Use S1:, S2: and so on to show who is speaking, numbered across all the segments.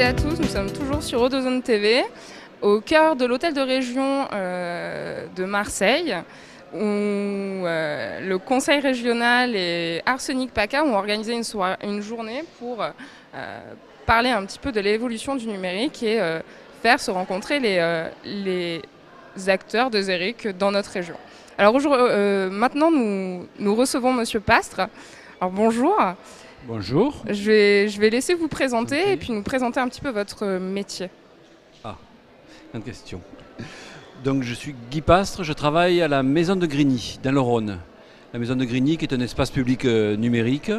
S1: à tous, nous sommes toujours sur Odozone TV, au cœur de l'hôtel de région de Marseille, où le conseil régional et Arsenic PACA ont organisé une journée pour parler un petit peu de l'évolution du numérique et faire se rencontrer les acteurs de Zéric dans notre région. Alors maintenant, nous recevons Monsieur Pastre. Alors bonjour.
S2: Bonjour.
S1: Je vais laisser vous présenter et puis nous présenter un petit peu votre métier.
S2: Ah, une question. Donc je suis Guy Pastre, je travaille à la Maison de Grigny, dans le Rhône. La Maison de Grigny qui est un espace public numérique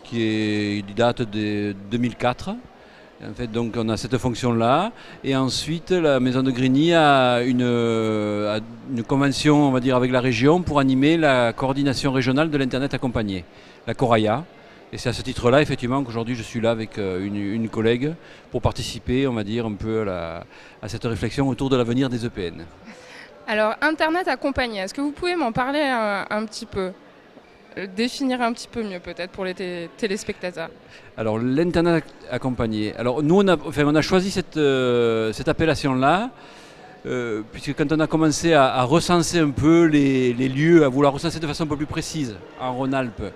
S2: qui date de 2004. En fait, donc on a cette fonction-là. Et ensuite, la Maison de Grigny a une convention, on va dire, avec la région pour animer la coordination régionale de l'Internet accompagné, la Coraya. Et c'est à ce titre-là, effectivement, qu'aujourd'hui je suis là avec une collègue pour participer, on va dire, un peu à cette réflexion autour de l'avenir des EPN.
S1: Alors, Internet accompagné, est-ce que vous pouvez m'en parler un petit peu ? Définir un petit peu mieux peut-être pour les téléspectateurs.
S2: Alors, l'Internet accompagné. Alors, nous, on a choisi cette appellation-là, puisque quand on a commencé à recenser un peu les lieux, à vouloir recenser de façon un peu plus précise en Rhône-Alpes,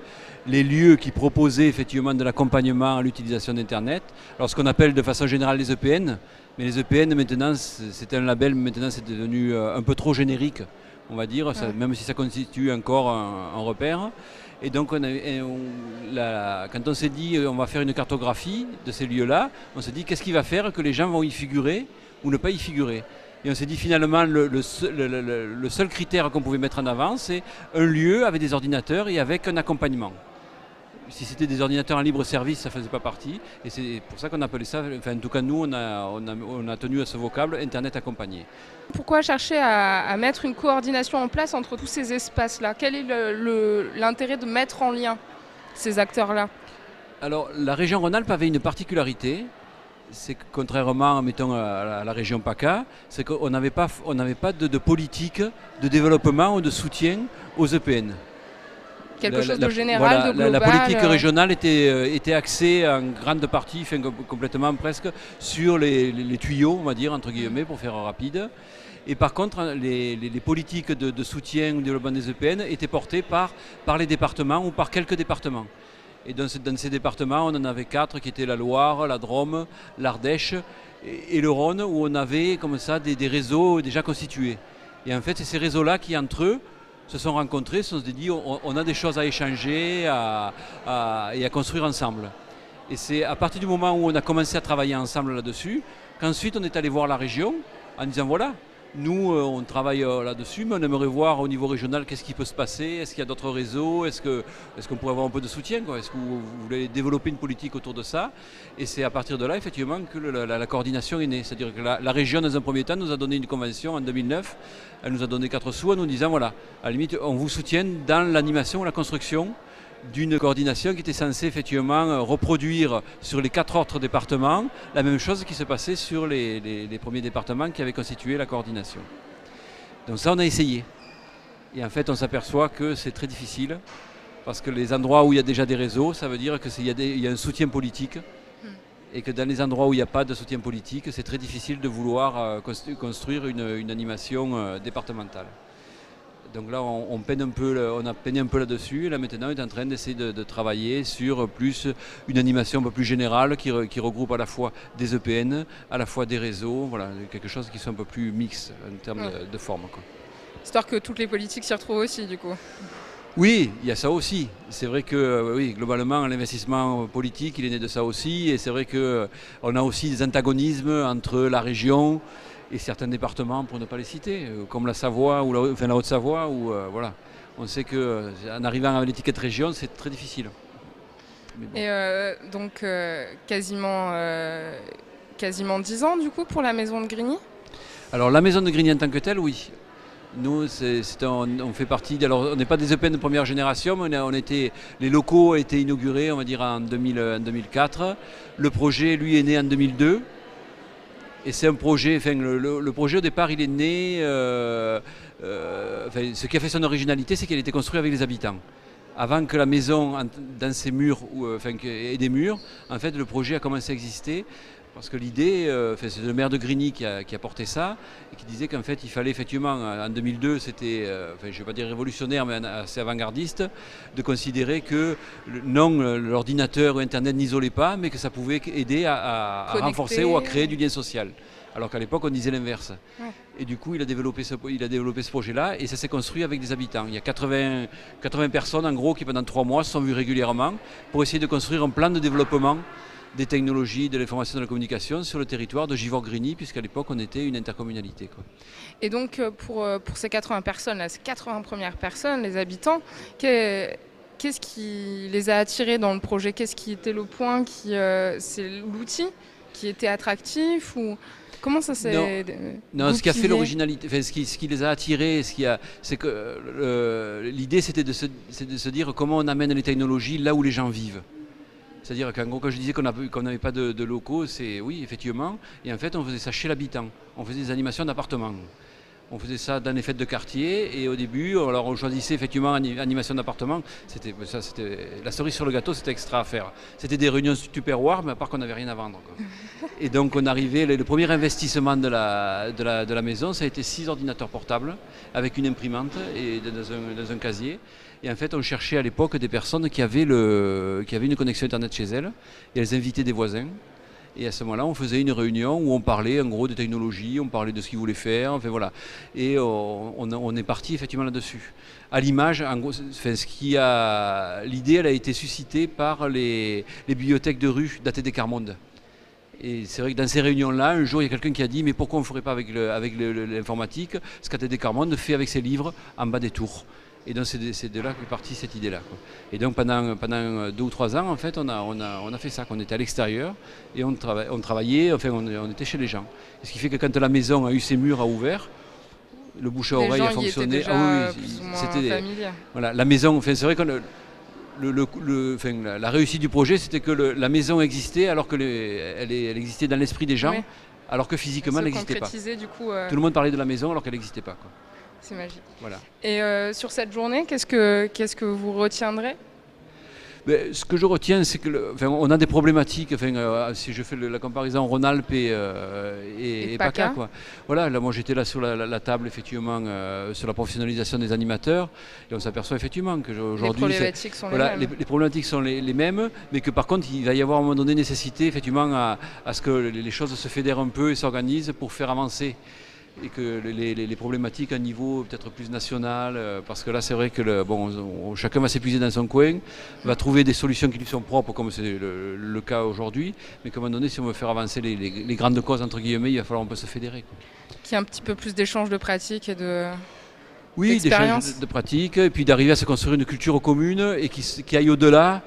S2: les lieux qui proposaient effectivement de l'accompagnement à l'utilisation d'Internet. Alors ce qu'on appelle de façon générale les EPN, mais les EPN maintenant c'est un label, maintenant c'est devenu un peu trop générique, on va dire, ça, même si ça constitue encore un repère. Et donc quand on s'est dit on va faire une cartographie de ces lieux-là, on s'est dit qu'est-ce qui va faire que les gens vont y figurer ou ne pas y figurer. Et on s'est dit finalement le seul critère qu'on pouvait mettre en avant, c'est un lieu avec des ordinateurs et avec un accompagnement. Si c'était des ordinateurs en libre service, ça ne faisait pas partie. Et c'est pour ça qu'on appelait ça, enfin en tout cas nous, on a tenu à ce vocable Internet accompagné.
S1: Pourquoi chercher à mettre une coordination en place entre tous ces espaces-là ? Quel est l'intérêt de mettre en lien ces acteurs-là ?
S2: Alors la région Rhône-Alpes avait une particularité. C'est que contrairement mettons, à la région PACA, c'est qu'on n'avait pas de politique de développement ou de soutien aux EPN.
S1: Quelque chose de général,
S2: voilà,
S1: de global.
S2: La politique régionale était axée en grande partie, enfin, complètement presque, sur les tuyaux, on va dire, entre guillemets, pour faire rapide. Et par contre, les politiques de soutien au développement des EPN étaient portées par les départements ou par quelques départements. Et dans ces départements, on en avait 4 qui étaient la Loire, la Drôme, l'Ardèche et le Rhône, où on avait comme ça des réseaux déjà constitués. Et en fait, c'est ces réseaux-là qui, entre eux, se sont rencontrés, se sont dit on a des choses à échanger et à construire ensemble. Et c'est à partir du moment où on a commencé à travailler ensemble là-dessus qu'ensuite on est allé voir la région en disant voilà, nous on travaille là-dessus, mais on aimerait voir au niveau régional qu'est-ce qui peut se passer, est-ce qu'il y a d'autres réseaux, est-ce qu'on pourrait avoir un peu de soutien, quoi, est-ce que vous voulez développer une politique autour de ça. Et c'est à partir de là effectivement que la coordination est née, c'est-à-dire que la région dans un premier temps nous a donné une convention en 2009, elle nous a donné 4 sous en nous disant voilà, à la limite on vous soutient dans l'animation, la construction d'une coordination qui était censée effectivement reproduire sur les 4 autres départements la même chose qui se passait sur les premiers départements qui avaient constitué la coordination. Donc ça on a essayé. Et en fait on s'aperçoit que c'est très difficile parce que les endroits où il y a déjà des réseaux, ça veut dire qu'il y a un soutien politique et que dans les endroits où il n'y a pas de soutien politique, c'est très difficile de vouloir construire une animation départementale. Donc là, on a peiné un peu là-dessus. Et là, maintenant, on est en train d'essayer de travailler sur plus une animation un peu plus générale qui regroupe à la fois des EPN, à la fois des réseaux, voilà, quelque chose qui soit un peu plus mix en termes de forme, quoi.
S1: Histoire que toutes les politiques s'y retrouvent aussi, du coup.
S2: Oui, il y a ça aussi. C'est vrai que oui, globalement, l'investissement politique, il est né de ça aussi. Et c'est vrai qu'on a aussi des antagonismes entre la région et certains départements, pour ne pas les citer, comme la Savoie ou la Haute-Savoie, où voilà, on sait qu'en arrivant à l'étiquette région, c'est très difficile.
S1: Bon. Et donc quasiment 10 ans du coup pour la Maison de Grigny ?
S2: Alors la Maison de Grigny en tant que telle, oui. Nous, on fait partie, alors on n'est pas des EPN de première génération, mais les locaux ont été inaugurés, on va dire, en 2004. Le projet, lui, est né en 2002. Et c'est un projet, enfin, le projet au départ il est né, ce qui a fait son originalité c'est qu'elle a été construite avec les habitants. Avant que la maison dans ses murs ait des murs, en fait le projet a commencé à exister Parce que l'idée, c'est le maire de Grigny qui a porté ça, et qui disait qu'en fait il fallait effectivement, en 2002, c'était, je ne vais pas dire révolutionnaire, mais assez avant-gardiste, de considérer que l'ordinateur ou Internet n'isolait pas, mais que ça pouvait aider à renforcer ou à créer du lien social. Alors qu'à l'époque, on disait l'inverse. Ouais. Et du coup, il a développé ce projet-là, et ça s'est construit avec des habitants. Il y a 80 personnes, en gros, qui pendant 3 mois se sont vues régulièrement pour essayer de construire un plan de développement des technologies, de l'information et de la communication sur le territoire de Givors-Grigny, puisqu'à l'époque, on était une intercommunalité, quoi.
S1: Et donc, pour ces 80 personnes, là, ces 80 premières personnes, les habitants, qu'est-ce qui les a attirés dans le projet? Qu'est-ce qui était le point c'est l'outil qui était attractif ou comment ça s'est...
S2: Non, ce qui a fait l'originalité, enfin, ce qui les a attirés, c'est que l'idée c'était de se dire comment on amène les technologies là où les gens vivent. C'est-à-dire qu'en gros, quand je disais qu'on n'avait pas de locaux, c'est oui, effectivement. Et en fait, on faisait ça chez l'habitant. On faisait des animations d'appartements. On faisait ça dans les fêtes de quartier. Et au début, alors on choisissait effectivement animation d'appartement. C'était la cerise sur le gâteau, c'était extra à faire. C'était des réunions tupperware, mais à part qu'on n'avait rien à vendre, quoi. Et donc on arrivait, le premier investissement de la maison, ça a été 6 ordinateurs portables avec une imprimante et dans un casier. Et en fait, on cherchait à l'époque des personnes qui avaient une connexion Internet chez elles, et elles invitaient des voisins. Et à ce moment-là, on faisait une réunion où on parlait en gros des technologies, on parlait de ce qu'ils voulaient faire, enfin voilà. Et on est parti effectivement là-dessus. À l'image, en gros, l'idée, elle a été suscitée par les bibliothèques de rue d'ATD Carmonde. Et c'est vrai que dans ces réunions-là, un jour, il y a quelqu'un qui a dit « Mais pourquoi on ne ferait pas avec l'informatique ce qu'ATD Carmonde fait avec ses livres en bas des tours ?» Et donc c'est de là qu'est partie cette idée-là, quoi. Et donc pendant 2 ou 3 ans, en fait, on a fait ça. On était à l'extérieur et on travaillait, enfin on était chez les gens. Et ce qui fait que quand la maison a eu ses murs à ouvert, le bouche à oreille a fonctionné.
S1: C'était
S2: voilà, la maison, enfin, c'est vrai que la réussite du projet, c'était que la maison existait alors qu'elle existait dans l'esprit des gens, oui. Alors que physiquement elle n'existait pas.
S1: Du coup,
S2: tout le monde parlait de la maison alors qu'elle n'existait pas, quoi.
S1: C'est magique.
S2: Voilà.
S1: Et sur cette journée, qu'est-ce que vous retiendrez?
S2: Ce que je retiens, c'est on a des problématiques. Si je fais la comparaison Rhône-Alpes et PACA, quoi. Voilà, là, moi j'étais là sur la table, effectivement, sur la professionnalisation des animateurs, et on s'aperçoit effectivement qu'aujourd'hui,
S1: les problématiques sont les mêmes.
S2: Les problématiques sont les mêmes, mais que par contre, il va y avoir à un moment donné nécessité, effectivement, à ce que les choses se fédèrent un peu et s'organisent pour faire avancer. Et que les problématiques à un niveau peut-être plus national, parce que là c'est vrai que chacun va s'épuiser dans son coin, va trouver des solutions qui lui sont propres comme c'est le cas aujourd'hui, mais qu'à un moment donné, si on veut faire avancer les grandes causes entre guillemets, il va falloir un peu se fédérer, quoi.
S1: Qu'il y ait un petit peu plus d'échanges de pratiques et
S2: oui, d'échanges de pratiques, et puis d'arriver à se construire une culture commune et qui aille au-delà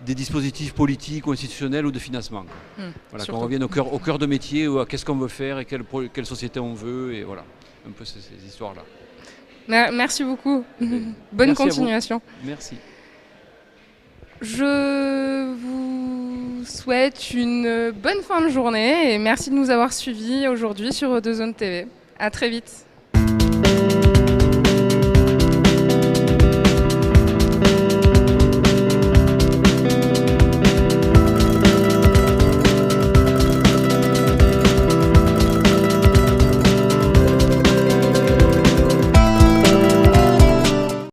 S2: des dispositifs politiques ou institutionnels ou de financement. Voilà, qu'on revienne au cœur de métier, ou à qu'est-ce qu'on veut faire et quelle société on veut, et voilà, un peu ces histoires-là.
S1: Merci beaucoup. Bonne continuation.
S2: Merci.
S1: Je vous souhaite une bonne fin de journée et merci de nous avoir suivis aujourd'hui sur E2Zone TV. À très vite.